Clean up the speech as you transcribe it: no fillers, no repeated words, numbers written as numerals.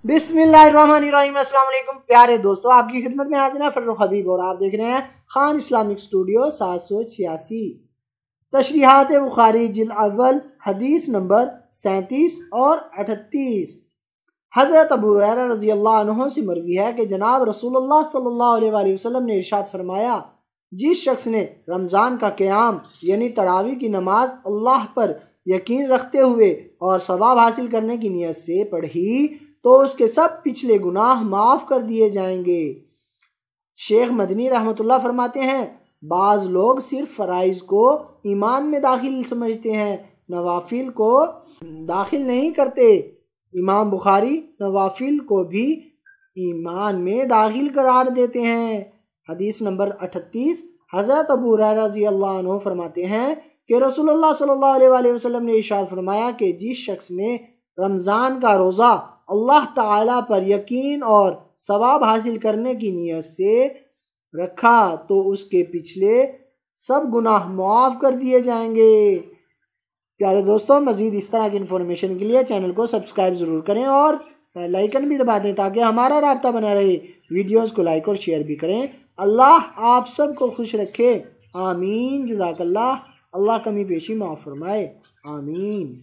बिस्मिल्लाहिर्रहमानिर्रहीम। अस्सलाम वालेकुम प्यारे दोस्तों, आपकी खिदमत में हाजिर है फर्रुख हबीब और आप देख रहे हैं खान इस्लामिक स्टूडियो 786। तशरीहात बुखारी जिल्द अव्वल हदीस नंबर 37 और 38। हज़रत अबू हुरैरा रज़ी अल्लाह अन्हु से मरवी है कि जनाब रसूलुल्लाह सल्लल्लाहु अलैहि वसल्लम ने इरशाद फरमाया, जिस शख्स ने रमज़ान का क़याम यानी तरावी की नमाज अल्लाह पर यकीन रखते हुए और सवाब हासिल करने की नीयत से पढ़ी तो उसके सब पिछले गुनाह माफ़ कर दिए जाएंगे। शेख मदनी रहमतुल्लाह फरमाते हैं, बाज़ लोग सिर्फ फ़राइज़ को ईमान में दाखिल समझते हैं, नवाफिल को दाखिल नहीं करते। इमाम बुखारी नवाफिल को भी ईमान में दाखिल करार देते हैं। हदीस नंबर 38। हज़रत अबू हुरैरा रज़ी अल्लाह अन्हु फरमाते हैं कि रसूलुल्लाह सल्लल्लाहु अलैहि वसल्लम ने इरशाद फरमाया कि जिस शख्स ने रमज़ान का रोज़ा अल्लाह ताला पर यकीन और सवाब हासिल करने की नीयत से रखा तो उसके पिछले सब गुनाह माफ़ कर दिए जाएंगे। प्यारे दोस्तों, मज़ीद इस तरह की इन्फॉर्मेशन के लिए चैनल को सब्सक्राइब ज़रूर करें और बेल आइकन भी दबा दें ताकि हमारा राब्ता बना रहे। वीडियोस को लाइक और शेयर भी करें। अल्लाह आप सबको खुश रखे। आमीन। जज़ाकल्लाह। अल्लाह कमी पेशी माफ़ फरमाए। आमीन।